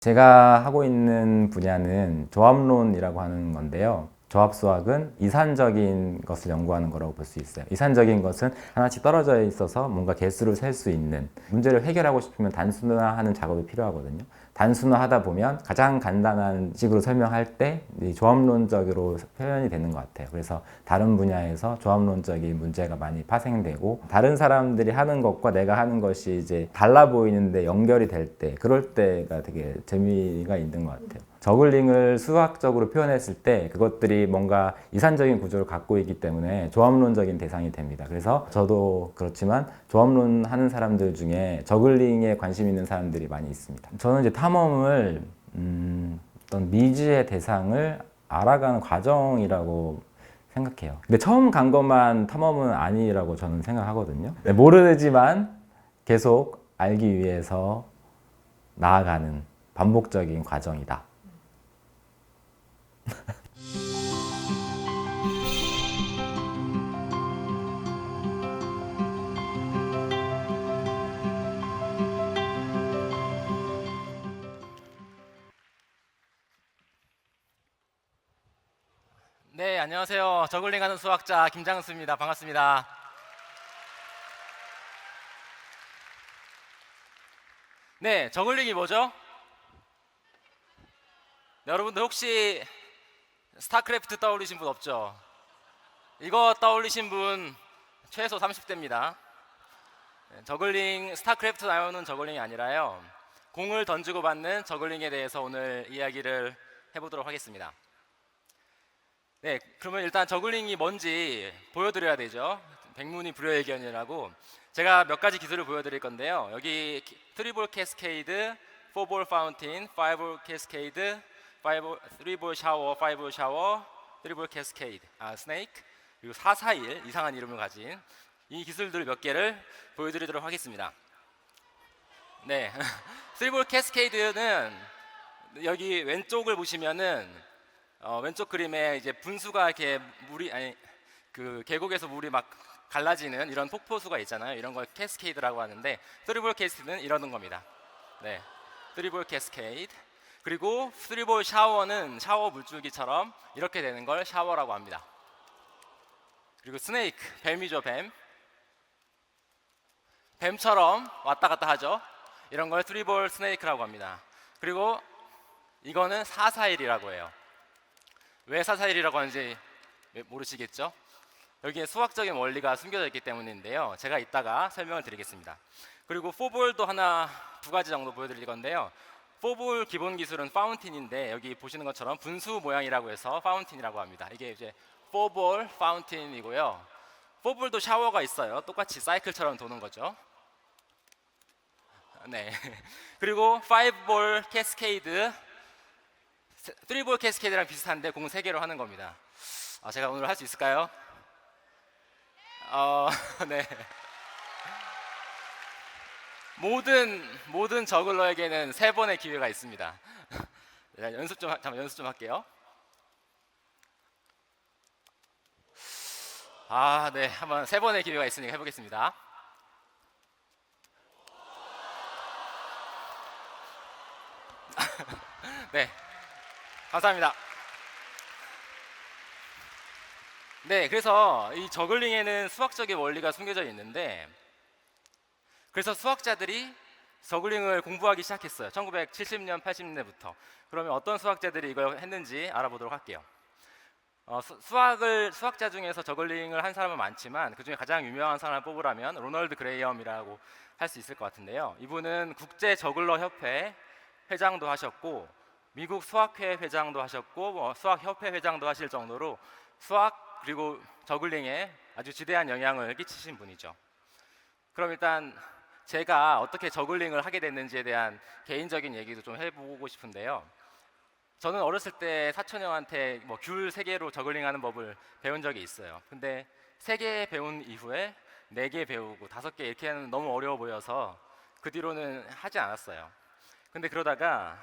제가 하고 있는 분야는 조합론이라고 하는 건데요. 조합 수학은 이산적인 것을 연구하는 거라고 볼 수 있어요. 이산적인 것은 하나씩 떨어져 있어서 뭔가 개수를 셀 수 있는, 문제를 해결하고 싶으면 단순화하는 작업이 필요하거든요. 단순화하다 보면 가장 간단한 식으로 설명할 때 조합론적으로 표현이 되는 것 같아요. 그래서 다른 분야에서 조합론적인 문제가 많이 파생되고, 다른 사람들이 하는 것과 내가 하는 것이 이제 달라 보이는데 연결이 될 때, 그럴 때가 되게 재미가 있는 것 같아요. 저글링을 수학적으로 표현했을 때 그것들이 뭔가 이산적인 구조를 갖고 있기 때문에 조합론적인 대상이 됩니다. 그래서 저도 그렇지만 조합론 하는 사람들 중에 저글링에 관심 있는 사람들이 많이 있습니다. 저는 이제 탐험을 어떤 미지의 대상을 알아가는 과정이라고 생각해요. 근데 처음 간 것만 탐험은 아니라고 저는 생각하거든요. 네, 모르지만 계속 알기 위해서 나아가는 반복적인 과정이다. 네, 안녕하세요. 저글링 하는 수학자 김장수입니다. 반갑습니다. 네, 저글링이 뭐죠? 네, 여러분들 혹시 스타크래프트 떠올리신 분 없죠? 이거 떠올리신 분 최소 30대입니다. 저글링, 스타크래프트 나오는 저글링이 아니라요. 공을 던지고 받는 저글링에 대해서 오늘 이야기를 해보도록 하겠습니다. 네, 그러면 일단 저글링이 뭔지 보여드려야 되죠. 백문이 불여일견이라고 제가 몇 가지 기술을 보여드릴 건데요. 여기 3볼 캐스케이드, 4볼 파운틴, 5볼 캐스케이드, 3볼 샤워, 5볼 샤워, 3볼 캐스케이드, 스네이크, 그리고 441 이상한 이름을 가진 이 기술들 몇 개를 보여드리도록 하겠습니다. 네, 3볼 캐스케이드는 여기 왼쪽을 보시면은 왼쪽 그림에 이제 분수가 이렇게 그 계곡에서 물이 막 갈라지는 이런 폭포수가 있잖아요. 이런 걸 캐스케이드라고 하는데, 쓰리볼 캐스케이드는 이러는 겁니다. 네, 쓰리볼 캐스케이드. 그리고 쓰리볼 샤워는 샤워 물줄기처럼 이렇게 되는 걸 샤워라고 합니다. 그리고 스네이크, 뱀이죠, 뱀. 뱀처럼 왔다 갔다 하죠. 이런 걸 쓰리볼 스네이크라고 합니다. 그리고 이거는 441이라고 해요. 왜 441이라고 하는지 모르시겠죠? 여기에 수학적인 원리가 숨겨져 있기 때문인데요. 제가 이따가 설명을 드리겠습니다. 그리고 4볼도 두 가지 정도 보여드릴 건데요. 4볼 기본 기술은 파운틴인데, 여기 보시는 것처럼 분수 모양이라고 해서 파운틴이라고 합니다. 이게 이제 4볼 파운틴이고요. 4볼도 샤워가 있어요. 똑같이 사이클처럼 도는 거죠. 네. 그리고 5볼 캐스케이드, 3볼 캐스케이드랑 비슷한데 공 3개로 하는 겁니다. 제가 오늘 할 수 있을까요? 네. 모든 저글러에게는 3번의 기회가 있습니다. 잠깐 연습 좀 할게요. 네, 한번 3번의 기회가 있으니까 해보겠습니다. 네, 감사합니다. 네, 그래서 이 저글링에는 수학적인 원리가 숨겨져 있는데, 그래서 수학자들이 저글링을 공부하기 시작했어요. 1970년, 80년대부터. 그러면 어떤 수학자들이 이걸 했는지 알아보도록 할게요. 수학자 중에서 저글링을 한 사람은 많지만 그 중에 가장 유명한 사람을 뽑으라면 로널드 그레이엄이라고 할 수 있을 것 같은데요. 이분은 국제 저글러 협회 회장도 하셨고, 미국 수학회 회장도 하셨고, 수학협회 회장도 하실 정도로 수학 그리고 저글링에 아주 지대한 영향을 끼치신 분이죠. 그럼 일단 제가 어떻게 저글링을 하게 됐는지에 대한 개인적인 얘기도 좀 해보고 싶은데요. 저는 어렸을 때 사촌 형한테 귤 3개로 저글링하는 법을 배운 적이 있어요. 근데 3개 배운 이후에 4개 배우고 5개 이렇게 하는 너무 어려워 보여서 그 뒤로는 하지 않았어요. 근데 그러다가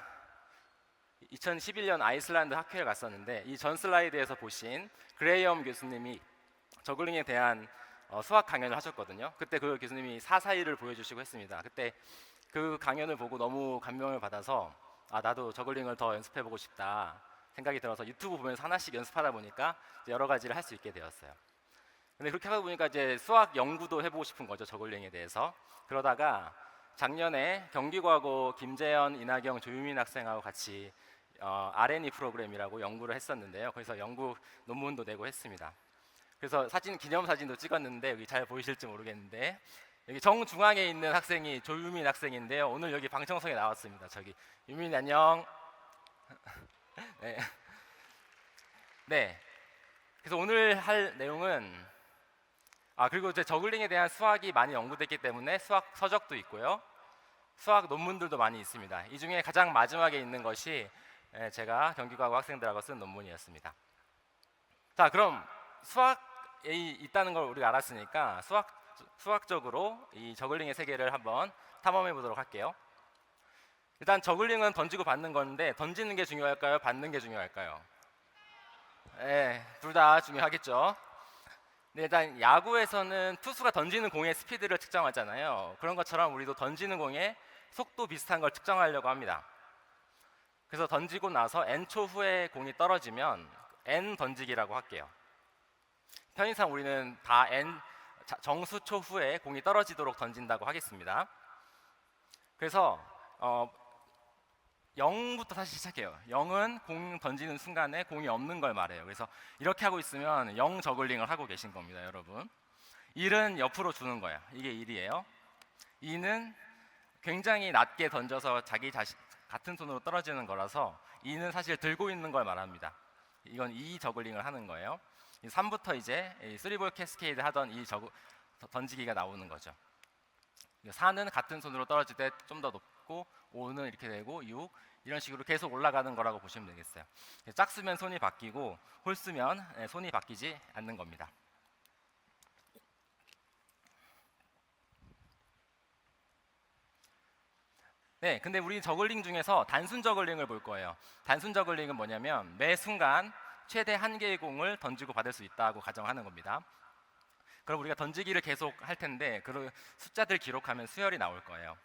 2011년 아이슬란드 학회에 갔었는데, 이 전 슬라이드에서 보신 그레이엄 교수님이 저글링에 대한 수학 강연을 하셨거든요. 그때 그 교수님이 441을 보여주시고 했습니다. 그때 그 강연을 보고 너무 감명을 받아서 아, 나도 저글링을 더 연습해보고 싶다 생각이 들어서 유튜브 보면서 하나씩 연습하다 보니까 이제 여러 가지를 할 수 있게 되었어요. 근데 그렇게 하다 보니까 이제 수학 연구도 해보고 싶은 거죠, 저글링에 대해서. 그러다가 작년에 경기과고 김재현, 이나경, 조유민 학생하고 같이 R&E 프로그램이라고 연구를 했었는데요. 거기서 연구 논문도 내고 했습니다. 그래서 사진 기념사진도 찍었는데 여기 잘 보이실지 모르겠는데 여기 정중앙에 있는 학생이 조유민 학생인데요. 오늘 여기 방청석에 나왔습니다. 저기 유민이 안녕. 네. 네. 그래서 오늘 할 내용은 그리고 이제 저글링에 대한 수학이 많이 연구됐기 때문에 수학 서적도 있고요. 수학 논문들도 많이 있습니다. 이 중에 가장 마지막에 있는 것이 제가 경기과고 학생들하고 쓴 논문이었습니다. 자, 그럼 수학이 있다는 걸 우리가 알았으니까 수학적으로 이 저글링의 세계를 한번 탐험해 보도록 할게요. 일단 저글링은 던지고 받는 건데 던지는 게 중요할까요? 받는 게 중요할까요? 네, 둘 다 중요하겠죠. 네, 일단 야구에서는 투수가 던지는 공의 스피드를 측정하잖아요. 그런 것처럼 우리도 던지는 공의 속도 비슷한 걸 측정하려고 합니다. 그래서 던지고 나서 n초 후에 공이 떨어지면 n 던지기라고 할게요. 편의상 우리는 다 정수초 후에 공이 떨어지도록 던진다고 하겠습니다. 그래서 0부터 다시 시작해요. 0은 공 던지는 순간에 공이 없는 걸 말해요. 그래서 이렇게 하고 있으면 0 저글링을 하고 계신 겁니다, 여러분. 1은 옆으로 주는 거야. 이게 1이에요. 2는 굉장히 낮게 던져서 자기 자신 같은 손으로 떨어지는 거라서 2는 사실 들고 있는 걸 말합니다. 이건 2 저글링을 하는 거예요. 3부터 이제 3볼 캐스케이드 하던 이 던지기가 나오는 거죠. 4는 같은 손으로 떨어질 때 좀 더 높고 5는 이렇게 되고 6 이런 식으로 계속 올라가는 거라고 보시면 되겠어요. 짝수면 손이 바뀌고 홀수면 손이 바뀌지 않는 겁니다. 네, 근데 우리 저글링 중에서 단순 저글링을 볼 거예요. 단순 저글링은 뭐냐면 매 순간 최대 한 개의 공을 던지고 받을 수 있다고 가정하는 겁니다. 그럼 우리가 던지기를 계속 할 텐데 그 숫자들 기록하면 수열이 나올 거예요.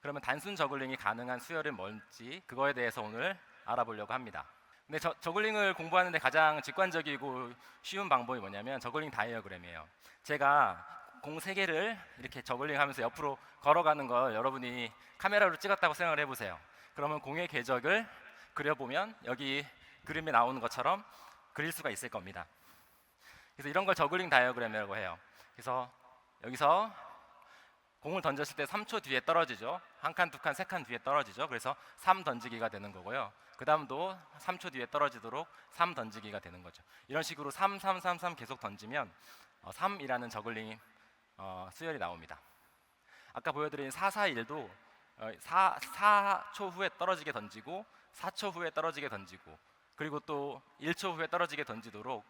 그러면 단순 저글링이 가능한 수열은 뭔지 그거에 대해서 오늘 알아보려고 합니다. 근데 저글링을 공부하는데 가장 직관적이고 쉬운 방법이 뭐냐면 저글링 다이어그램이에요. 제가 공 3개를 이렇게 저글링 하면서 옆으로 걸어가는 걸 여러분이 카메라로 찍었다고 생각을 해보세요. 그러면 공의 궤적을 그려보면 여기 그림에 나오는 것처럼 그릴 수가 있을 겁니다. 그래서 이런 걸 저글링 다이어그램이라고 해요. 그래서 여기서 공을 던졌을 때 3초 뒤에 떨어지죠. 한 칸, 두 칸, 세 칸 뒤에 떨어지죠. 그래서 3 던지기가 되는 거고요. 그 다음도 3초 뒤에 떨어지도록 3 던지기가 되는 거죠. 이런 식으로 3, 3, 3, 3 계속 던지면 3이라는 저글링 수열이 나옵니다. 아까 보여드린 4, 4, 1도 4초 후에 떨어지게 던지고 4초 후에 떨어지게 던지고 그리고 또 1초 후에 떨어지게 던지도록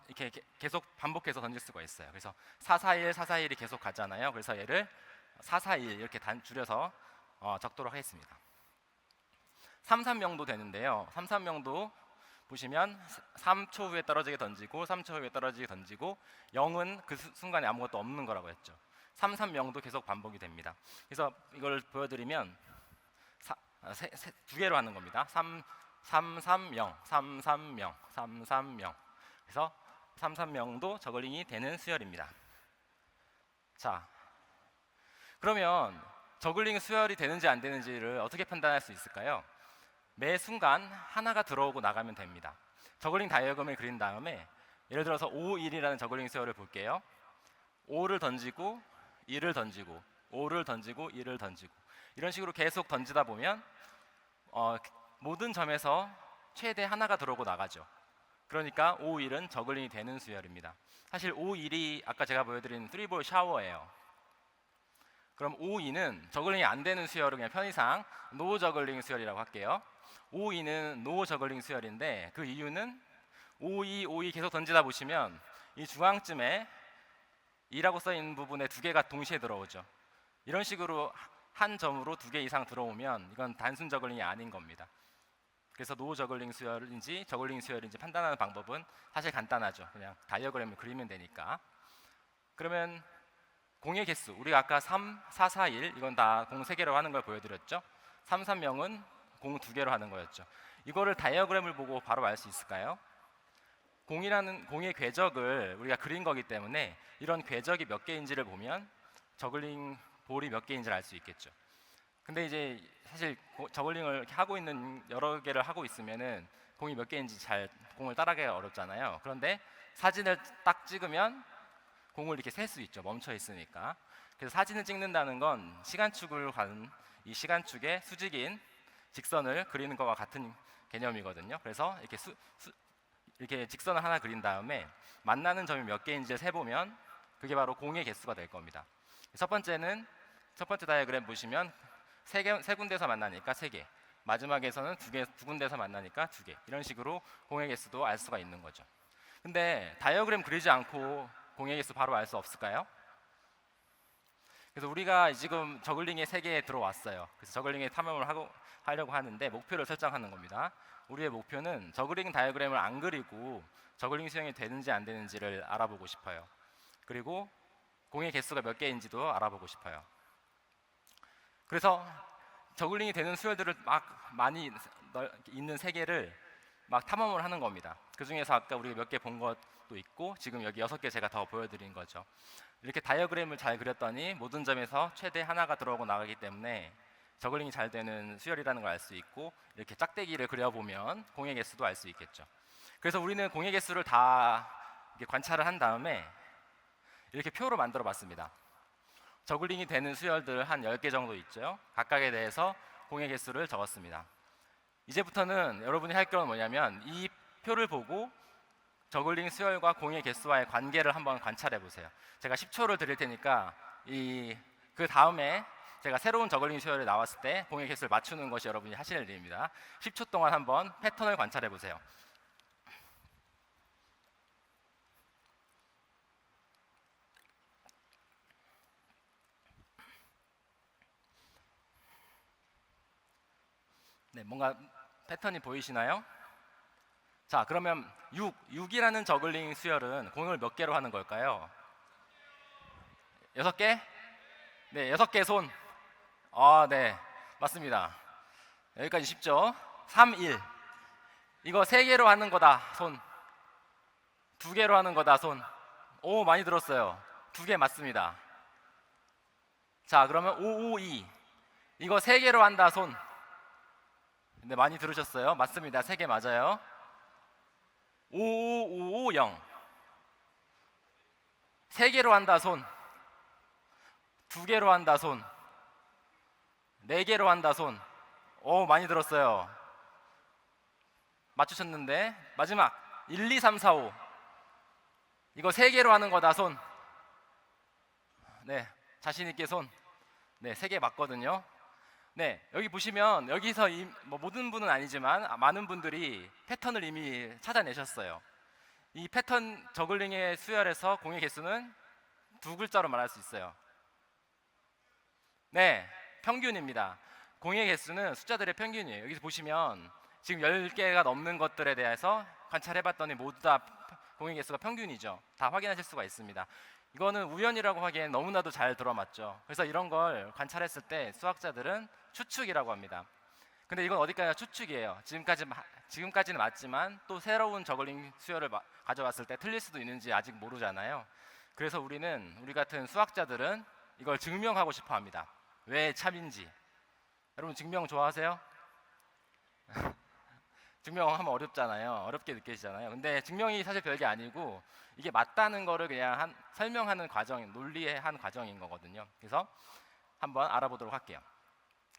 이렇게 계속 반복해서 던질 수가 있어요. 그래서 441, 441이 계속 가잖아요. 그래서 얘를 441 이렇게 줄여서 적도록 하겠습니다. 33명도 되는데요. 33명도 보시면 3초 후에 떨어지게 던지고 3초 후에 떨어지게 던지고 0은 그 순간에 아무것도 없는 거라고 했죠. 33명도 계속 반복이 됩니다. 그래서 이걸 보여드리면 두 개로 하는 겁니다. 330, 330, 330 그래서 33명도 저글링이 되는 수열입니다. 자, 그러면 저글링 수열이 되는지 안 되는지를 어떻게 판단할 수 있을까요? 매 순간 하나가 들어오고 나가면 됩니다. 저글링 다이어그램을 그린 다음에 예를 들어서 5, 1이라는 저글링 수열을 볼게요. 5를 던지고 1을 던지고 5를 던지고 1을 던지고 이런 식으로 계속 던지다 보면 모든 점에서 최대 하나가 들어오고 나가죠. 그러니까 5, 1은 저글링이 되는 수열입니다. 사실 5, 1이 아까 제가 보여드린 3볼 샤워예요. 그럼 5, 2는 저글링이 안 되는 수열은 그냥 편의상 노 저글링 수열이라고 할게요. 5, 2는 노 저글링 수열인데 그 이유는 5, 2, 5, 2 계속 던지다 보시면 이 중앙쯤에 2라고 써있는 부분에 2개가 동시에 들어오죠. 이런 식으로 한 점으로 2개 이상 들어오면 이건 단순 저글링이 아닌 겁니다. 그래서 노 저글링 수열인지 저글링 수열인지 판단하는 방법은 사실 간단하죠. 그냥 다이어그램을 그리면 되니까. 그러면 공의 개수, 우리가 아까 3, 4, 4, 1 이건 다 공 3개로 하는 걸 보여드렸죠. 3, 3명은 공 2개로 하는 거였죠. 이거를 다이어그램을 보고 바로 알 수 있을까요? 공의 궤적을 우리가 그린 거기 때문에 이런 궤적이 몇 개인지를 보면 저글링 볼이 몇 개인지를 알 수 있겠죠. 근데 이제 사실 저글링을 이렇게 하고 있는 여러 개를 하고 있으면은 공이 몇 개인지 잘 공을 따라가기가 어렵잖아요. 그런데 사진을 딱 찍으면 공을 이렇게 셀 수 있죠. 멈춰 있으니까. 그래서 사진을 찍는다는 건 시간축을 가는 이 시간축에 수직인 직선을 그리는 것과 같은 개념이거든요. 그래서 이렇게 직선을 하나 그린 다음에 만나는 점이 몇 개인지를 세보면 그게 바로 공의 개수가 될 겁니다. 첫 번째 다이어그램 보시면 세 군데서 만나니까 3개, 마지막에서는 두 군데서 만나니까 2개, 이런 식으로 공의 개수도 알 수가 있는 거죠. 근데 다이어그램 그리지 않고 공의 개수 바로 알 수 없을까요? 그래서 우리가 지금 저글링의 세계에 들어왔어요. 그래서 저글링에 탐험을 하려고 하는데 목표를 설정하는 겁니다. 우리의 목표는 저글링 다이어그램을 안 그리고 저글링 수행이 되는지 안 되는지를 알아보고 싶어요. 그리고 공의 개수가 몇 개인지도 알아보고 싶어요. 그래서 저글링이 되는 수열들을 막 많이 있는 세계를 막 탐험을 하는 겁니다. 그 중에서 아까 우리가 몇 개 본 것도 있고 지금 여기 6개 제가 더 보여드린 거죠. 이렇게 다이어그램을 잘 그렸더니 모든 점에서 최대 하나가 들어오고 나가기 때문에 저글링이 잘 되는 수열이라는 걸 알 수 있고, 이렇게 짝대기를 그려보면 공의 개수도 알 수 있겠죠. 그래서 우리는 공의 개수를 다 이렇게 관찰을 한 다음에 이렇게 표로 만들어 봤습니다. 저글링이 되는 수열들 한 10개 정도 있죠. 각각에 대해서 공의 개수를 적었습니다. 이제부터는 여러분이 할 건 뭐냐면 이 표를 보고 저글링 수열과 공의 개수와의 관계를 한번 관찰해 보세요. 제가 10초를 드릴 테니까 그 다음에 제가 새로운 저글링 수열이 나왔을 때 공의 개수를 맞추는 것이 여러분이 하실 일입니다. 10초 동안 한번 패턴을 관찰해 보세요. 네, 뭔가 패턴이 보이시나요? 자, 그러면 6이라는 저글링 수열은 공을 몇 개로 하는 걸까요? 6개? 네, 6개 손. 네, 맞습니다. 여기까지 쉽죠? 3, 1. 이거 3개로 하는 거다, 손. 2개로 하는 거다, 손. 오, 많이 들었어요. 2개 맞습니다. 자, 그러면 5, 5, 2. 이거 3개로 한다, 손. 네, 많이 들으셨어요? 맞습니다. 3개 맞아요. 5, 5, 5, 0. 3개로 한다, 손. 2개로 한다, 손. 4개로 한다, 손. 오, 많이 들었어요. 맞추셨는데 마지막 1, 2, 3, 4, 5. 이거 3개로 하는 거다, 손. 네, 자신 있게 손. 네, 3개 맞거든요. 네, 여기 보시면 여기서 모든 분은 아니지만 많은 분들이 패턴을 이미 찾아내셨어요. 이 패턴 저글링의 수열에서 공의 개수는 2글자로 말할 수 있어요. 네, 평균입니다. 공의 개수는 숫자들의 평균이에요. 여기서 보시면 지금 10개가 넘는 것들에 대해서 관찰해봤더니 모두 다 공의 개수가 평균이죠. 다 확인하실 수가 있습니다. 이거는 우연이라고 하기엔 너무나도 잘 들어맞죠. 그래서 이런 걸 관찰했을 때 수학자들은 추측이라고 합니다. 근데 이건 어디까지나 추측이에요. 지금까지는 맞지만 또 새로운 저글링 수열을 가져왔을 때 틀릴 수도 있는지 아직 모르잖아요. 그래서 우리 같은 수학자들은 이걸 증명하고 싶어 합니다. 왜 참인지. 여러분 증명 좋아하세요? 증명하면 어렵잖아요. 어렵게 느껴지잖아요. 근데 증명이 사실 별게 아니고 이게 맞다는 거를 그냥 설명하는 과정, 논리의 한 과정인 거거든요. 그래서 한번 알아보도록 할게요.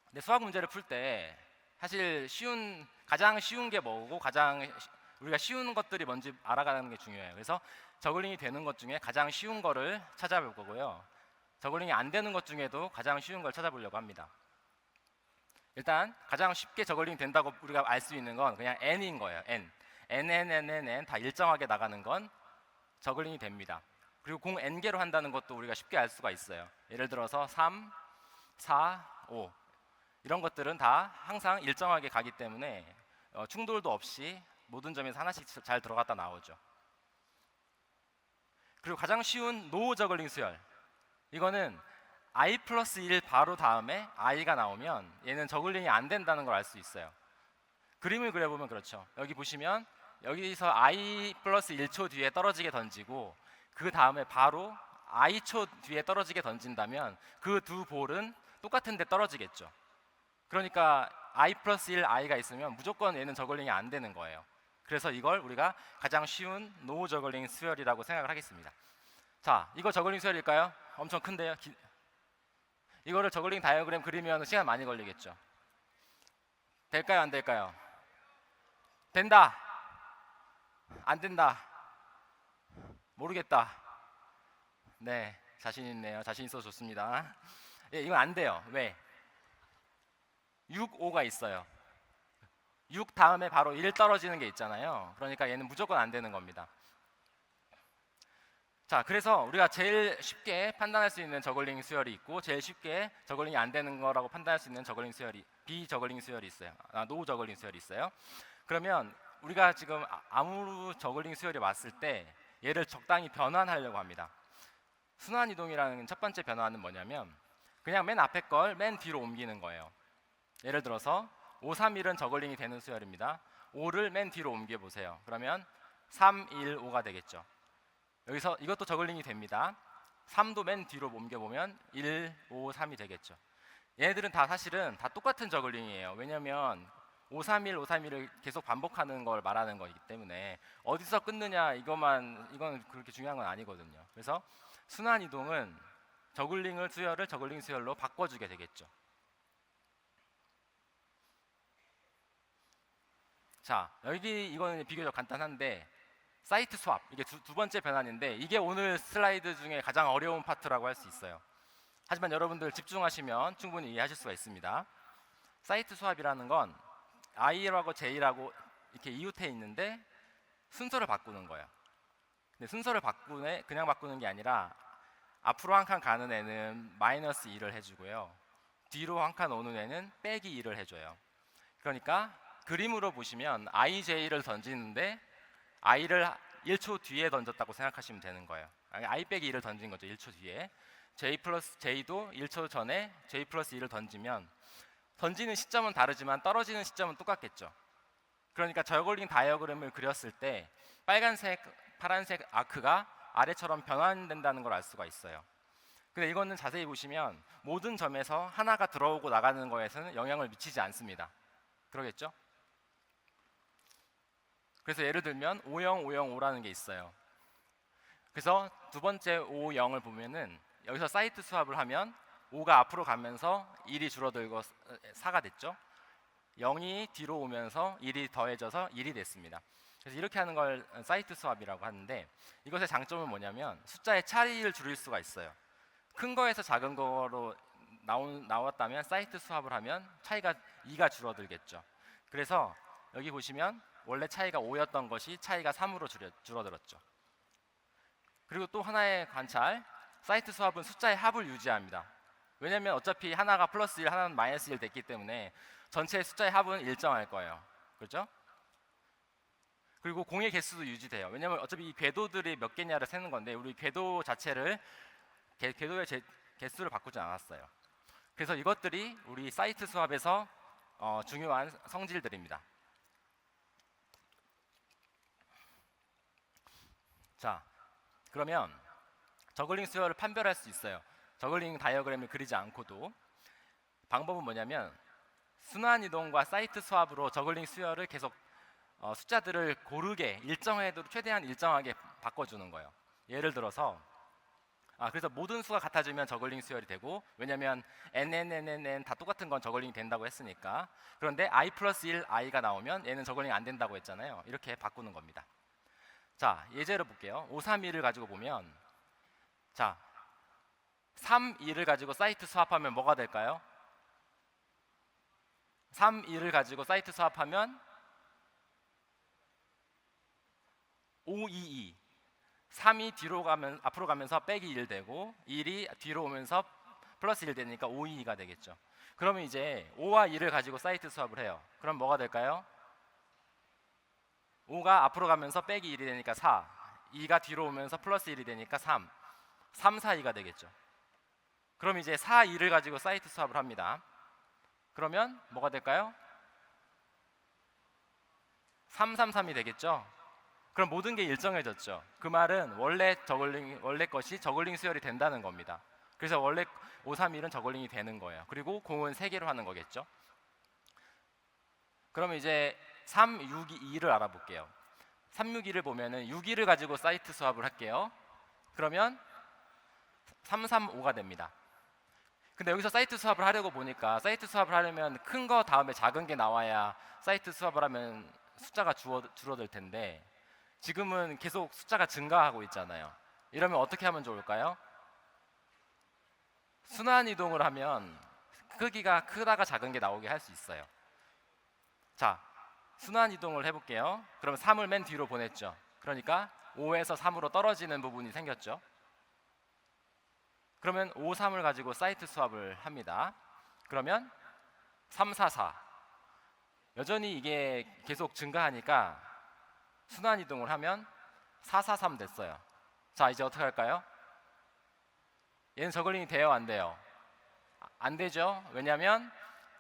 근데 수학 문제를 풀 때 사실 가장 쉬운 게 뭐고 우리가 쉬운 것들이 뭔지 알아가는 게 중요해요. 그래서 저글링이 되는 것 중에 가장 쉬운 거를 찾아볼 거고요. 저글링이 안 되는 것 중에도 가장 쉬운 걸 찾아보려고 합니다. 일단 가장 쉽게 저글링 된다고 우리가 알 수 있는 건 그냥 n인 거예요. n 다 일정하게 나가는 건 저글링이 됩니다. 그리고 공 n개로 한다는 것도 우리가 쉽게 알 수가 있어요. 예를 들어서 3, 4, 5 이런 것들은 다 항상 일정하게 가기 때문에 충돌도 없이 모든 점에서 하나씩 잘 들어갔다 나오죠. 그리고 가장 쉬운 노 저글링 수열, 이거는 i 플러스 1 바로 다음에 i가 나오면 얘는 저글링이 안 된다는 걸 알 수 있어요. 그림을 그려보면 그렇죠. 여기 보시면 여기서 i 플러스 1초 뒤에 떨어지게 던지고 그 다음에 바로 i초 뒤에 떨어지게 던진다면 그 두 볼은 똑같은 데 떨어지겠죠. 그러니까 i 플러스 1 i가 있으면 무조건 얘는 저글링이 안 되는 거예요. 그래서 이걸 우리가 가장 쉬운 노 저글링 수열이라고 생각을 하겠습니다. 자, 이거 저글링 수열일까요? 엄청 큰데요. 이거를 저글링 다이어그램 그리면 시간 많이 걸리겠죠. 될까요? 안 될까요? 된다. 안 된다. 모르겠다. 네, 자신 있네요. 자신 있어서 좋습니다. 예, 이건 안 돼요. 왜? 6, 5가 있어요. 6 다음에 바로 1 떨어지는 게 있잖아요. 그러니까 얘는 무조건 안 되는 겁니다. 자, 그래서 우리가 제일 쉽게 판단할 수 있는 저글링 수열이 있고 제일 쉽게 저글링이 안 되는 거라고 판단할 수 있는 저글링 수열이 비저글링 수열이 있어요. 노 저글링 수열이 있어요. 그러면 우리가 지금 아무 저글링 수열이 왔을 때 얘를 적당히 변환하려고 합니다. 순환 이동이라는 첫 번째 변화는 뭐냐면 그냥 맨 앞에 걸 맨 뒤로 옮기는 거예요. 예를 들어서 5, 3, 1은 저글링이 되는 수열입니다. 5를 맨 뒤로 옮겨 보세요. 그러면 3, 1, 5가 되겠죠. 여기서 이것도 저글링이 됩니다. 3도 맨 뒤로 옮겨보면 1, 5, 3이 되겠죠. 얘네들은 다 사실은 다 똑같은 저글링이에요. 왜냐하면 5, 3, 1, 5, 3, 1을 계속 반복하는 걸 말하는 거기 때문에 어디서 끊느냐 이건 그렇게 중요한 건 아니거든요. 그래서 순환 이동은 저글링 수열을 저글링 수열로 바꿔주게 되겠죠. 자, 여기 이거는 비교적 간단한데 사이트 스왑, 이게 두 번째 변환인데 이게 오늘 슬라이드 중에 가장 어려운 파트라고 할 수 있어요. 하지만 여러분들 집중하시면 충분히 이해하실 수가 있습니다. 사이트 스왑이라는 건 i라고 j라고 이렇게 이웃해 있는데 순서를 바꾸는 거예요. 근데 순서를 그냥 바꾸는 게 아니라 앞으로 한 칸 가는 애는 마이너스 2를 해주고요. 뒤로 한 칸 오는 애는 빼기 2를 해줘요. 그러니까 그림으로 보시면 ij를 던지는데 i를 1초 뒤에 던졌다고 생각하시면 되는 거예요. i 빼기 2를 던진 거죠. 1초 뒤에. j 플러스 j도 1초 전에 j 플러스 2를 던지면 던지는 시점은 다르지만 떨어지는 시점은 똑같겠죠. 그러니까 저글링 다이어그램을 그렸을 때 빨간색, 파란색 아크가 아래처럼 변환된다는 걸 알 수가 있어요. 근데 이거는 자세히 보시면 모든 점에서 하나가 들어오고 나가는 거에서는 영향을 미치지 않습니다. 그러겠죠? 그래서 예를 들면 50, 50, 5라는 게 있어요. 그래서 두 번째 5, 0을 보면은 여기서 사이트 스왑을 하면 5가 앞으로 가면서 1이 줄어들고 4가 됐죠. 0이 뒤로 오면서 1이 더해져서 1이 됐습니다. 그래서 이렇게 하는 걸 사이트 스왑이라고 하는데 이것의 장점은 뭐냐면 숫자의 차이를 줄일 수가 있어요. 큰 거에서 작은 거로 나왔다면 사이트 스왑을 하면 차이가 2가 줄어들겠죠. 그래서 여기 보시면 원래 차이가 5였던 것이 차이가 3으로 줄어들었죠. 그리고 또 하나의 관찰, 사이트 스왑은 숫자의 합을 유지합니다. 왜냐하면 어차피 하나가 플러스 1, 하나는 마이너스 1 됐기 때문에 전체 숫자의 합은 일정할 거예요. 그렇죠? 그리고 공의 개수도 유지돼요. 왜냐하면 어차피 이 궤도들이 몇 개냐를 세는 건데 우리 궤도 자체를 궤도의 개수를 바꾸지 않았어요. 그래서 이것들이 우리 사이트 스왑에서 중요한 성질들입니다. 자, 그러면 저글링 수열을 판별할 수 있어요. 저글링 다이어그램을 그리지 않고도. 방법은 뭐냐면 순환 이동과 사이트 스왑으로 저글링 수열을 계속 숫자들을 고르게 일정해도 최대한 일정하게 바꿔주는 거예요. 예를 들어서 그래서 모든 수가 같아지면 저글링 수열이 되고 왜냐하면 n 다 똑같은 건 저글링이 된다고 했으니까. 그런데 i 플러스 1 i가 나오면 얘는 저글링이 안 된다고 했잖아요. 이렇게 바꾸는 겁니다. 자, 예제로 볼게요. 5, 3, 2를 가지고 보면 자, 3, 2를 가지고 사이트 스왑하면 뭐가 될까요? 3, 2를 가지고 사이트 스왑하면 5, 2, 2. 3이 앞으로 가면서 빼기 1 되고 1이 뒤로 오면서 플러스 1 되니까 5, 2, 2가 되겠죠. 그러면 이제 5와 2를 가지고 사이트 스왑을 해요. 그럼 뭐가 될까요? 5가 앞으로 가면서 빼기 1이 되니까 4, 2가 뒤로 오면서 플러스 1이 되니까 3, 3, 4, 2가 되겠죠. 그럼 이제 4, 2를 가지고 사이트 수합을 합니다. 그러면 뭐가 될까요? 3, 3, 3이 되겠죠? 그럼 모든 게 일정해졌죠. 그 말은 원래 것이 저글링 수열이 된다는 겁니다. 그래서 원래 5, 3, 1은 저글링이 되는 거예요. 그리고 공은 3개로 하는 거겠죠. 그럼 이제 3, 6, 2를 알아볼게요. 3, 6, 2를 보면은 6, 2를 가지고 사이트 수합을 할게요. 그러면 3, 3, 5가 됩니다. 근데 여기서 사이트 수합을 하려고 보니까 사이트 수합을 하려면 큰 거 다음에 작은 게 나와야 사이트 수합을 하면 숫자가 줄어들 텐데 지금은 계속 숫자가 증가하고 있잖아요. 이러면 어떻게 하면 좋을까요? 순환 이동을 하면 크기가 크다가 작은 게 나오게 할 수 있어요. 자, 순환 이동을 해볼게요. 그럼 3을 맨 뒤로 보냈죠. 그러니까 5에서 3으로 떨어지는 부분이 생겼죠. 그러면 5, 3을 가지고 사이트 수합을 합니다. 그러면 3, 4, 4. 여전히 이게 계속 증가하니까 순환 이동을 하면 4, 4, 3 됐어요. 자, 이제 어떻게 할까요? 얘는 저글링이 돼요, 안 돼요? 안 되죠. 왜냐하면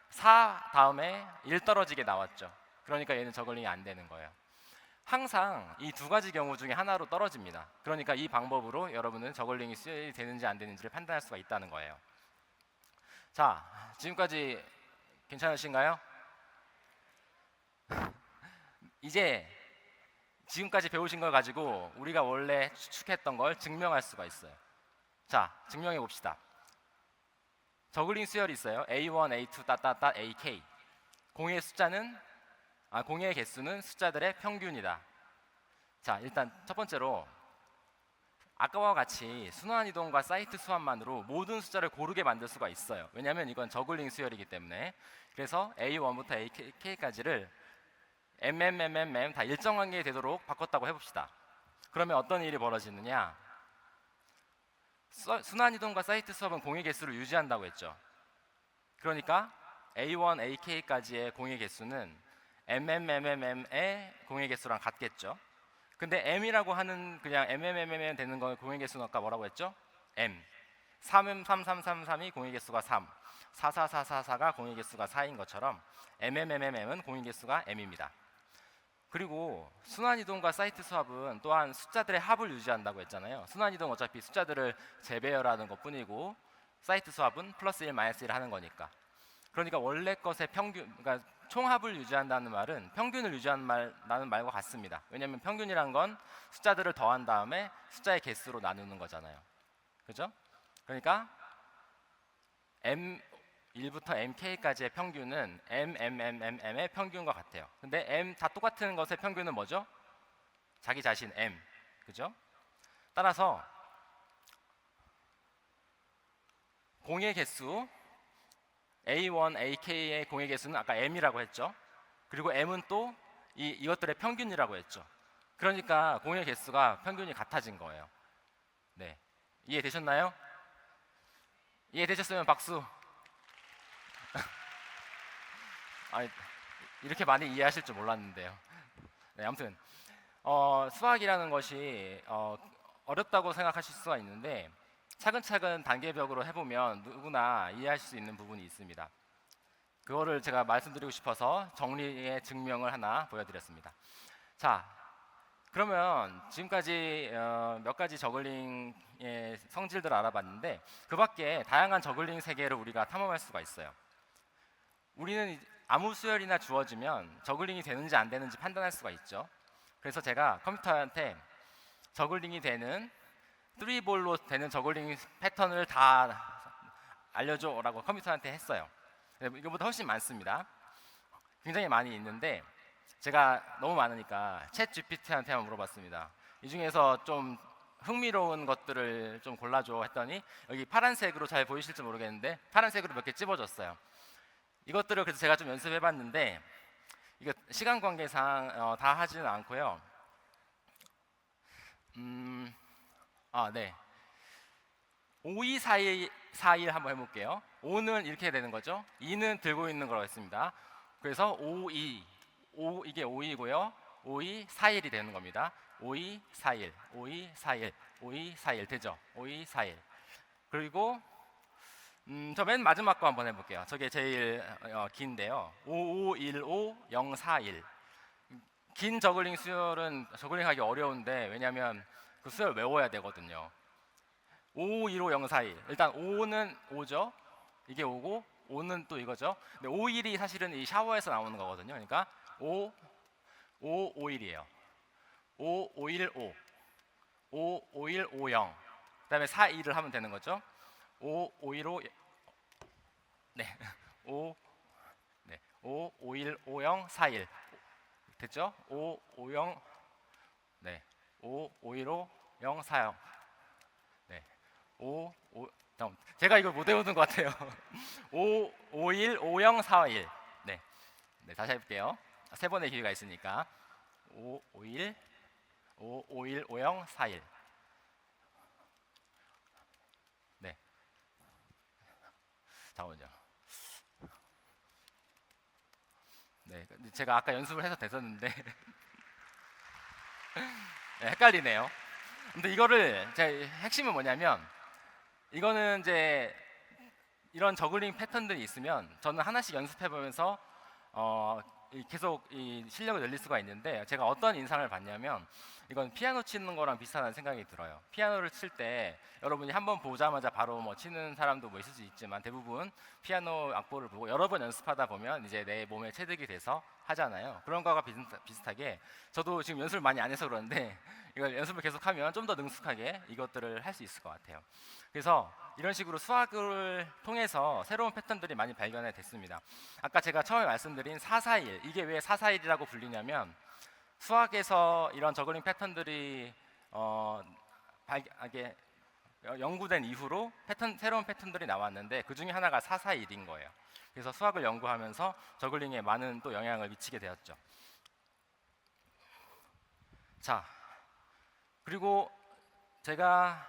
4 다음에 1 떨어지게 나왔죠. 그러니까 얘는 저글링이 안 되는 거예요. 항상 이 두 가지 경우 중에 하나로 떨어집니다. 그러니까 이 방법으로 여러분은 저글링이 수혈이 되는지 안 되는지를 판단할 수가 있다는 거예요. 자, 지금까지 괜찮으신가요? 이제 지금까지 배우신 걸 가지고 우리가 원래 추측했던 걸 증명할 수가 있어요. 자, 증명해 봅시다. 저글링 수열이 있어요. A1, A2, AK. 공의 개수는 숫자들의 평균이다. 자, 일단 첫 번째로 아까와 같이 순환 이동과 사이트 수합만으로 모든 숫자를 고르게 만들 수가 있어요. 왜냐하면 이건 저글링 수열이기 때문에. 그래서 A1부터 AK까지를 다 일정 관계에 되도록 바꿨다고 해봅시다. 그러면 어떤 일이 벌어지느냐? 순환 이동과 사이트 수합은 공의 개수를 유지한다고 했죠. 그러니까 A1, AK까지의 공의 개수는 MMMM의 공의 개수랑 같겠죠. 근데 M이라고 하는 그냥 MMMM 되는 건 공의 개수는 아까 뭐라고 했죠? M. 3이 공의 개수가 3. 4가 공의 개수가 4인 것처럼 MMMM은 공의 개수가 M입니다. 그리고 순환이동과 사이트 수합은 또한 숫자들의 합을 유지한다고 했잖아요. 순환이동 어차피 숫자들을 재배열하는 것뿐이고 사이트 수합은 플러스 1, 마이너스 1 하는 거니까. 그러니까 원래 것의 평균, 그러니까 총합을 유지한다는 말은 평균을 유지한다는 말과 같습니다. 왜냐하면 평균이란 건 숫자들을 더한 다음에 숫자의 개수로 나누는 거잖아요. 그죠? 그러니까 M1부터 MK까지의 평균은 MMMM의 평균과 같아요. 근데 M 다 똑같은 것의 평균은 뭐죠? 자기 자신 M. 그죠? 따라서 공의 개수 A1, AK의 공의 개수는 아까 M이라고 했죠. 그리고 M은 또 이것들의 평균이라고 했죠. 그러니까 공의 개수가 평균이 같아진 거예요. 네, 이해되셨나요? 이해되셨으면 박수. 아니, 이렇게 많이 이해하실 줄 몰랐는데요. 네, 아무튼 수학이라는 것이 어렵다고 생각하실 수가 있는데 차근차근 단계별로 해보면 누구나 이해하실 수 있는 부분이 있습니다. 그거를 제가 말씀드리고 싶어서 정리의 증명을 하나 보여드렸습니다. 자, 그러면 지금까지 몇 가지 저글링의 성질들을 알아봤는데 그 밖에 다양한 저글링 세계를 우리가 탐험할 수가 있어요. 우리는 아무 수열이나 주어지면 저글링이 되는지 안 되는지 판단할 수가 있죠. 그래서 제가 컴퓨터한테 저글링이 되는 3볼로 되는 저글링 패턴을 다 알려줘 라고 컴퓨터한테 했어요. 이거보다 훨씬 많습니다. 굉장히 많이 있는데 제가 너무 많으니까 챗 GPT한테 한번 물어봤습니다. 이 중에서 좀 흥미로운 것들을 좀 골라줘 했더니 여기 파란색으로 잘 보이실지 모르겠는데 파란색으로 몇 개 찝어줬어요. 이것들을 그래서 제가 좀 연습해봤는데 이거 시간 관계상 다 하지는 않고요. 네. 5, 2, 4, 1 한번 해볼게요. 5는 이렇게 되는 거죠. 2는 들고 있는 거라고 했습니다. 그래서 5, 2, 이게 5이고요. 5, 2, 4, 1이 되는 겁니다. 5, 2, 4, 1, 5, 2, 4, 1, 5, 2, 4, 1 되죠. 5, 2, 4, 1. 그리고 저 맨 마지막 거 한번 해볼게요. 저게 제일 긴데요. 5515041. 긴 저글링 수열은 저글링하기 어려운데 왜냐하면 그 수열 외워야 되거든요. 551541. 일단 5는 5죠. 이게 5고 5는 또 이거죠. 근데 51이 사실은 이 샤워에서 나오는 거거든요. 그러니까 5551이에요. 5515, 55150. 그다음에 42를 하면 되는 거죠. 5515 네. 5 네. 55155041. 됐죠? 550 네. 55155040. 네. 5 제가 이걸 못 외우는 것 같아요. 5515041. 네. 네, 다시 해볼게요. 세 번의 기회가 있으니까 5515041. 네. 잠깐만요. 네, 제가 아까 연습을 해서 됐었는데 네, 헷갈리네요. 근데 이거를 제 핵심은 뭐냐면 이거는 이제 이런 저글링 패턴들이 있으면 저는 하나씩 연습해 보면서 계속 이 실력을 늘릴 수가 있는데 제가 어떤 인상을 받냐면 이건 피아노 치는 거랑 비슷하다는 생각이 들어요. 피아노를 칠 때 여러분이 한번 보자마자 바로 뭐 치는 사람도 뭐 있을 수 있지만 대부분 피아노 악보를 보고 여러 번 연습하다 보면 이제 내 몸에 체득이 돼서 하잖아요. 그런 거가 비슷하게 저도 지금 연습을 많이 안 해서 그러는데 이걸 연습을 계속하면 좀 더 능숙하게 이것들을 할 수 있을 것 같아요. 그래서 이런 식으로 수학을 통해서 새로운 패턴들이 많이 발견이 됐습니다. 아까 제가 처음에 말씀드린 441, 이게 왜 441이라고 불리냐면 수학에서 이런 저글링 패턴들이 연구된 이후로 새로운 패턴들이 나왔는데 그 중에 하나가 441인 거예요. 그래서 수학을 연구하면서 저글링에 많은 또 영향을 미치게 되었죠. 자, 그리고 제가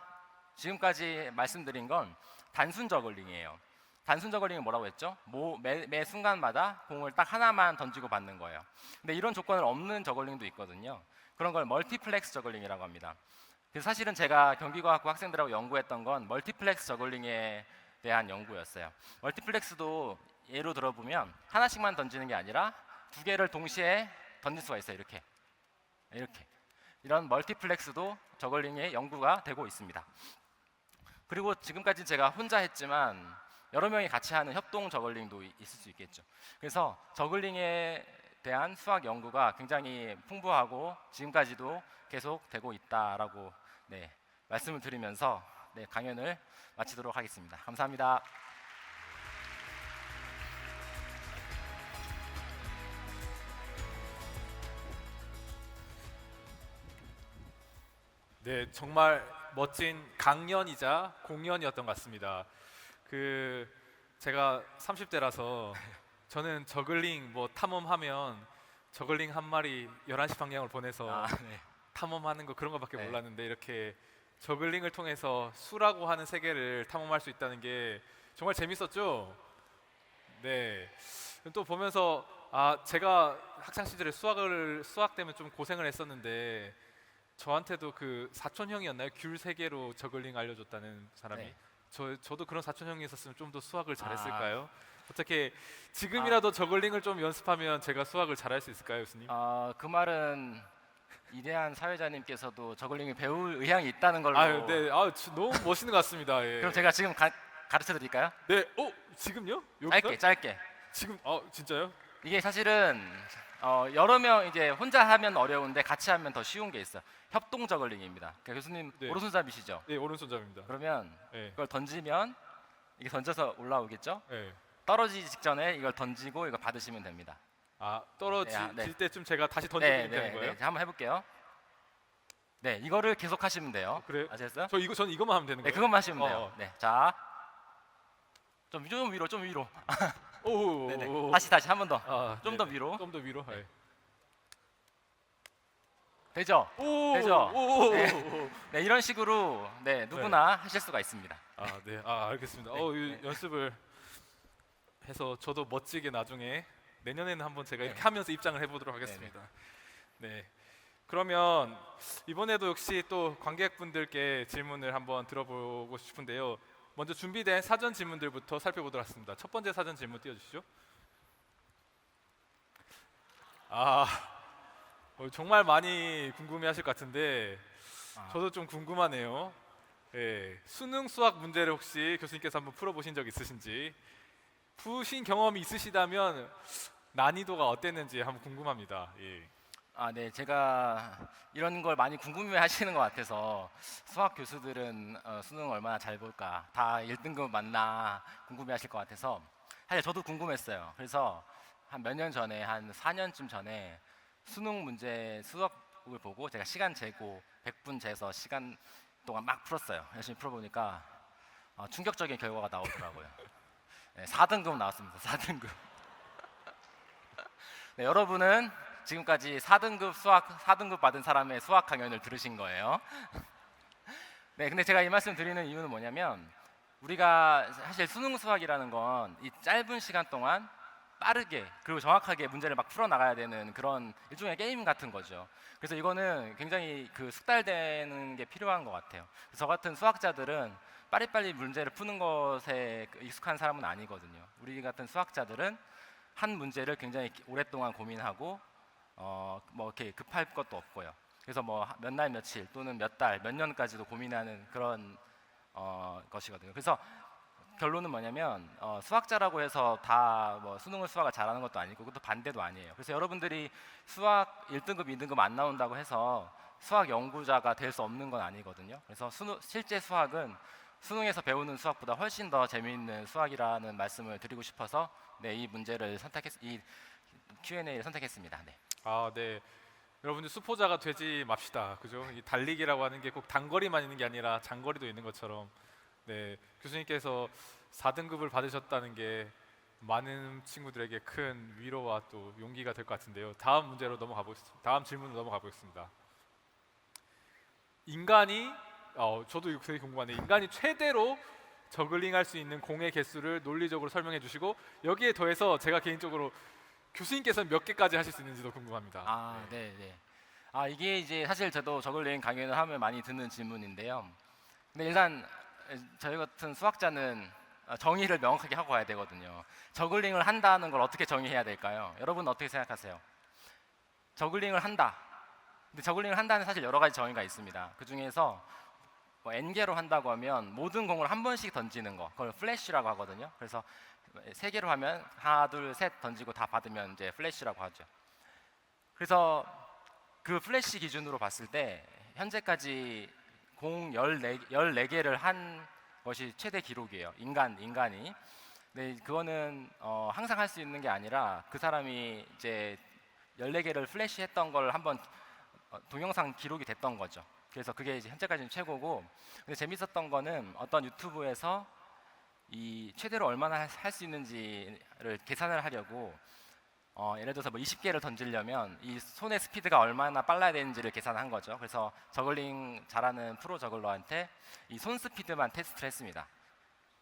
지금까지 말씀드린 건 단순 저글링이에요. 단순 저글링은 뭐라고 했죠? 매 순간마다 공을 딱 하나만 던지고 받는 거예요. 근데 이런 조건을 없는 저글링도 있거든요. 그런 걸 멀티플렉스 저글링이라고 합니다. 그래서 사실은 제가 경기과학부 학생들하고 연구했던 건 멀티플렉스 저글링에 대한 연구였어요. 멀티플렉스도 예로 들어보면 하나씩만 던지는 게 아니라 두 개를 동시에 던질 수가 있어요. 이렇게 이런 멀티플렉스도 저글링의 연구가 되고 있습니다. 그리고 지금까지 제가 혼자 했지만 여러 명이 같이 하는 협동 저글링도 있을 수 있겠죠. 그래서 저글링에 대한 수학 연구가 굉장히 풍부하고 지금까지도 계속 되고 있다라고 말씀을 드리면서 강연을 마치도록 하겠습니다. 감사합니다. 네, 정말 멋진 강연이자 공연이었던 것 같습니다. 제가 30대라서 저는 저글링 뭐 탐험하면 저글링 한 마리 11시 방향으로 보내서 탐험하는 거 그런 거밖에 몰랐는데 이렇게 저글링을 통해서 수라고 하는 세계를 탐험할 수 있다는 게 정말 재밌었죠? 네. 또 보면서 제가 학창 시절에 수학 때문에 좀 고생을 했었는데 저한테도 그 사촌 형이었나요? 귤 3개로 저글링 알려줬다는 사람이. 저도 그런 사촌 형이 있었으면 좀 더 수학을 잘했을까요? 어떻게 지금이라도 저글링을 좀 연습하면 제가 수학을 잘할 수 있을까요, 교수님? 그 말은 이대한 사회자님께서도 저글링을 배울 의향이 있다는 걸로. 네, 너무 멋있는 것 같습니다. 예. 그럼 제가 지금 가르쳐 드릴까요? 네, 지금요? 여기서? 짧게. 지금 진짜요? 이게 사실은 여러 명 이제 혼자 하면 어려운데 같이 하면 더 쉬운 게 있어요. 협동 저글링입니다. 그러니까 교수님 네. 오른손잡이시죠? 네, 오른손잡이입니다. 그러면 네. 이걸 던지면 이게 던져서 올라오겠죠? 네. 떨어지기 직전에 이걸 던지고 이거 받으시면 됩니다. 떨어질 때쯤 제가 다시 던져드리면 되는 거예요? 자, 한번 해볼게요. 네, 이거를 계속 하시면 돼요. 그래요? 아셨어요? 저는 이것만 하면 되는 네, 거예요? 그것만 하시면 돼요. 네, 자, 좀 위로. 오, 네네. 다시 한 번 더. 좀 더 위로. 좀 더 위로. 네. 되죠? 오, 되죠? 오, 네, 이런 식으로 누구나 하실 수가 있습니다. 네, 알겠습니다. 연습을 해서 저도 멋지게 나중에 내년에는 한번 제가 이렇게 하면서 입장을 해보도록 하겠습니다. 네. 그러면 이번에도 역시 또 관객분들께 질문을 한번 들어보고 싶은데요. 먼저 준비된 사전 질문들부터 살펴보도록 하겠습니다. 첫 번째 사전 질문 띄워주시죠. 아, 정말 많이 궁금해하실 것 같은데 저도 좀 궁금하네요. 예, 수능 수학 문제를 혹시 교수님께서 한번 풀어보신 적 있으신지, 푸신 경험이 있으시다면 난이도가 어땠는지 한번 궁금합니다. 예. 네, 제가 이런 걸 많이 궁금해하시는 것 같아서 수학 교수들은 수능 얼마나 잘 볼까, 다 1등급 맞나 궁금해하실 것 같아서 사실 저도 궁금했어요. 그래서 한 몇 년 전에, 한 4년쯤 전에 수능 문제 수업을 보고 제가 시간 재고 100분 재서 시간 동안 막 풀었어요. 열심히 풀어보니까 충격적인 결과가 나오더라고요. 네, 4등급 나왔습니다. 4등급. 네, 여러분은 지금까지 4등급 수학 4등급 받은 사람의 수학 강연을 들으신 거예요. 네, 근데 제가 이 말씀 드리는 이유는 뭐냐면 우리가 사실 수능 수학이라는 건 이 짧은 시간 동안 빠르게 그리고 정확하게 문제를 막 풀어 나가야 되는 그런 일종의 게임 같은 거죠. 그래서 이거는 굉장히 그 숙달되는 게 필요한 것 같아요. 저 같은 수학자들은 빠리빠리 문제를 푸는 것에 익숙한 사람은 아니거든요. 우리 같은 수학자들은 한 문제를 굉장히 오랫동안 고민하고 뭐 이렇게 급할 것도 없고요. 그래서 뭐 몇 날 며칠 또는 몇 달, 몇 년까지도 고민하는 그런 것이거든요. 그래서 결론은 뭐냐면 수학자라고 해서 다 뭐 수학을 잘하는 것도 아니고 그것도 반대도 아니에요. 그래서 여러분들이 수학 1등급, 2등급 안 나온다고 해서 수학 연구자가 될 수 없는 건 아니거든요. 그래서 실제 수학은 수능에서 배우는 수학보다 훨씬 더 재미있는 수학이라는 말씀을 드리고 싶어서 네, 이 문제를 이 Q&A를 선택했습니다. 네. 네. 여러분들 수포자가 되지 맙시다. 그죠? 이 달리기라고 하는 게 꼭 단거리만 있는 게 아니라 장거리도 있는 것처럼, 네, 교수님께서 4등급을 받으셨다는 게 많은 친구들에게 큰 위로와 또 용기가 될 것 같은데요. 다음 문제로 넘어가 보겠습니다. 다음 질문으로 넘어가 보겠습니다. 인간이 저도 이거 되게 궁금하네요. 인간이 최대로 저글링할 수 있는 공의 개수를 논리적으로 설명해 주시고, 여기에 더해서 제가 개인적으로 교수님께서는 몇 개까지 하실 수 있는지도 궁금합니다. 네, 네. 이게 이제 사실 저도 저글링 강연을 하면 많이 듣는 질문인데요. 근데 일단 저희 같은 수학자는 정의를 명확하게 하고 가야 되거든요. 저글링을 한다는 걸 어떻게 정의해야 될까요? 여러분 어떻게 생각하세요? 저글링을 한다. 근데 저글링을 한다는 사실 여러 가지 정의가 있습니다. 그 중에서 뭐 N개로 한다고 하면 모든 공을 한 번씩 던지는 거, 그걸 플래시라고 하거든요. 그래서 3개로 하면 하나, 둘, 셋 던지고 다 받으면 이제 플래시라고 하죠. 그래서 그 플래시 기준으로 봤을 때 현재까지 공 14개를 한 것이 최대 기록이에요. 인간이. 네, 그거는 항상 할 수 있는 게 아니라 그 사람이 이제 14개를 플래시했던 걸 한번 동영상 기록이 됐던 거죠. 그래서 그게 이제 현재까지는 최고고, 근데 재밌었던 거는 어떤 유튜브에서 이 최대로 얼마나 할 수 있는지를 계산을 하려고 예를 들어서 뭐 20개를 던지려면 이 손의 스피드가 얼마나 빨라야 되는지를 계산한 거죠. 그래서 저글링 잘하는 프로 저글러한테 이 손 스피드만 테스트를 했습니다.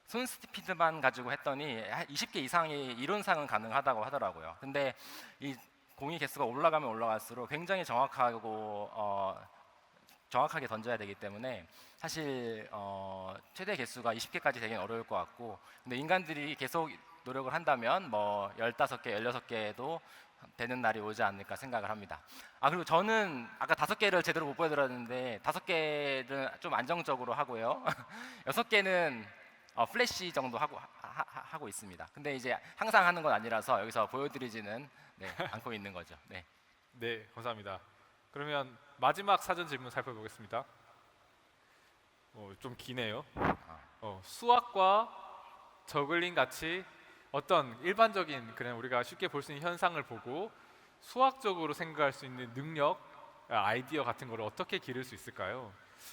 손 스피드만 가지고 했더니 20개 이상이 이론상은 가능하다고 하더라고요. 근데 이 공이 개수가 올라가면 올라갈수록 굉장히 정확하게 던져야 되기 때문에 사실 최대 개수가 20개까지 되긴 어려울 것 같고, 근데 인간들이 계속 노력을 한다면 뭐 15개, 16개도 되는 날이 오지 않을까 생각을 합니다. 그리고 저는 아까 5개를 제대로 못 보여드렸는데 5개는 좀 안정적으로 하고요. 6개는 플래시 정도 하고 있습니다. 근데 이제 항상 하는 건 아니라서 여기서 보여드리지는 않고 있는 거죠. 네. 네, 감사합니다. 그러면 마지막 사전 질문 살펴보겠습니다. 좀 기네요. 수학과 저글링 같이 어떤 일반적인 그냥 우리가 쉽게 볼 수 있는 현상을 보고 수학적으로 생각할 수 있는 능력, 아이디어 같은 거를 어떻게 기를 수 있을까요?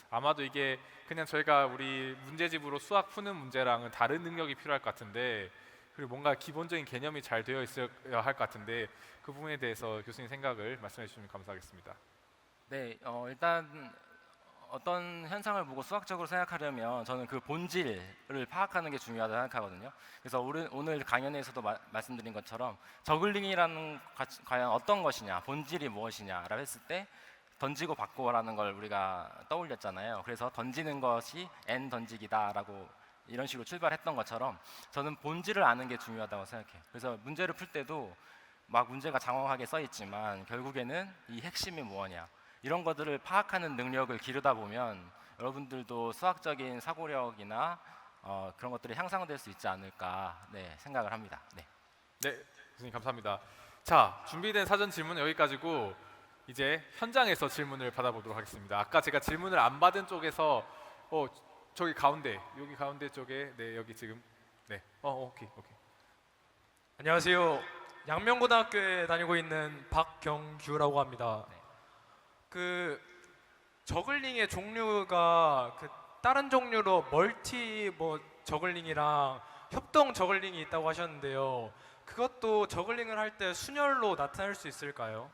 아마도 이게 그냥 저희가 우리 문제집으로 수학 푸는 문제랑은 다른 능력이 필요할 것 같은데, 그리고 뭔가 기본적인 개념이 잘 되어 있어야 할 것 같은데 그 부분에 대해서 교수님 생각을 말씀해 주시면 감사하겠습니다. 네, 일단 어떤 현상을 보고 수학적으로 생각하려면 저는 그 본질을 파악하는 게 중요하다고 생각하거든요. 그래서 오늘 강연에서도 말씀드린 것처럼 저글링이라는 과연 어떤 것이냐, 본질이 무엇이냐라고 했을 때 던지고 받고라는 걸 우리가 떠올렸잖아요. 그래서 던지는 것이 N 던지기다라고 이런 식으로 출발했던 것처럼 저는 본질을 아는 게 중요하다고 생각해요. 그래서 문제를 풀 때도 막 문제가 장황하게 써 있지만 결국에는 이 핵심이 뭐냐 이런 것들을 파악하는 능력을 기르다 보면 여러분들도 수학적인 사고력이나 그런 것들이 향상될 수 있지 않을까 생각을 합니다. 네. 네, 교수님 감사합니다. 자, 준비된 사전 질문은 여기까지고 이제 현장에서 질문을 받아보도록 하겠습니다. 아까 제가 질문을 안 받은 쪽에서 저기 가운데, 여기 가운데 쪽에 여기 지금 오케이. 안녕하세요. 양명고등학교에 다니고 있는 박경규라고 합니다. 그 저글링의 종류가 그 다른 종류로 멀티 저글링이랑 협동 저글링이 있다고 하셨는데요. 그것도 저글링을 할 때 순열로 나타낼 수 있을까요?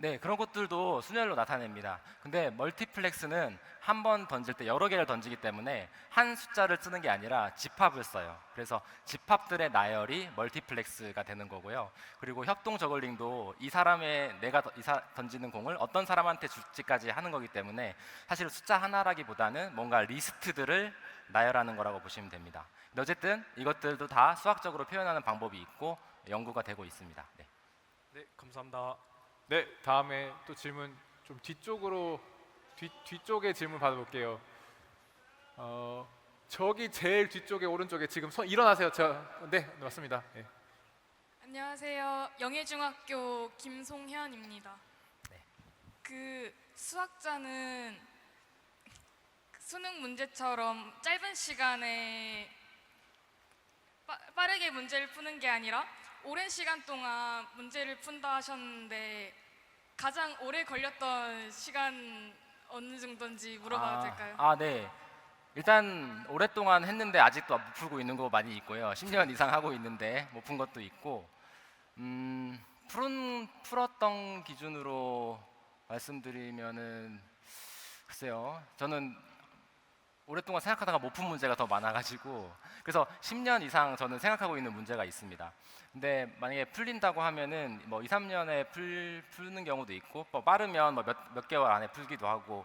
네, 그런 것들도 순열로 나타냅니다. 근데 멀티플렉스는 한 번 던질 때 여러 개를 던지기 때문에 한 숫자를 쓰는 게 아니라 집합을 써요. 그래서 집합들의 나열이 멀티플렉스가 되는 거고요. 그리고 협동 저글링도 내가 던지는 공을 어떤 사람한테 줄지까지 하는 거기 때문에 사실 숫자 하나라기보다는 뭔가 리스트들을 나열하는 거라고 보시면 됩니다. 근데 어쨌든 이것들도 다 수학적으로 표현하는 방법이 있고 연구가 되고 있습니다. 네. 네, 감사합니다. 네, 다음에 또 질문 좀 뒤쪽에 질문 받아볼게요. 저기 제일 뒤쪽에 오른쪽에 지금 일어나세요. 네, 맞습니다. 네. 안녕하세요. 영예중학교 김송현입니다. 네. 그 수학자는 수능 문제처럼 짧은 시간에 빠르게 문제를 푸는 게 아니라 오랜 시간 동안 문제를 푼다 하셨는데 가장 오래 걸렸던 시간 어느 정도인지 물어봐도 될까요? 네. 일단 오랫동안 했는데 아직도 못 풀고 있는 거 많이 있고요. 10년 이상 하고 있는데 못 푼 것도 있고 풀었던 기준으로 말씀드리면은 글쎄요. 저는 오랫동안 생각하다가 못 푼 문제가 더 많아가지고 그래서 10년 이상 저는 생각하고 있는 문제가 있습니다. 근데 만약에 풀린다고 하면은 2, 3년에 푸는 경우도 있고 빠르면 몇 개월 안에 풀기도 하고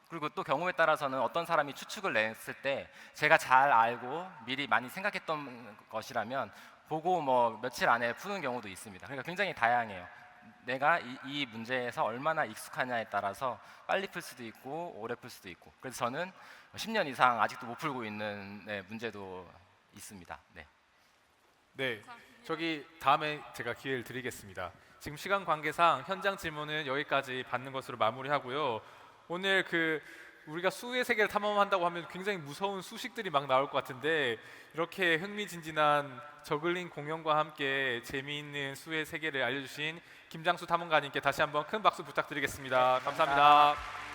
그리고 또 경우에 따라서는 어떤 사람이 추측을 냈을 때 제가 잘 알고 미리 많이 생각했던 것이라면 보고 며칠 안에 푸는 경우도 있습니다. 그러니까 굉장히 다양해요. 내가 이 문제에서 얼마나 익숙하냐에 따라서 빨리 풀 수도 있고 오래 풀 수도 있고 그래서 저는 10년 이상 아직도 못 풀고 있는 문제도 있습니다. 네, 저기 다음에 제가 기회를 드리겠습니다. 지금 시간 관계상 현장 질문은 여기까지 받는 것으로 마무리하고요. 오늘 우리가 수의 세계를 탐험한다고 하면 굉장히 무서운 수식들이 막 나올 것 같은데 이렇게 흥미진진한 저글링 공연과 함께 재미있는 수의 세계를 알려주신 김장수 탐험가님께 다시 한번 큰 박수 부탁드리겠습니다. 감사합니다.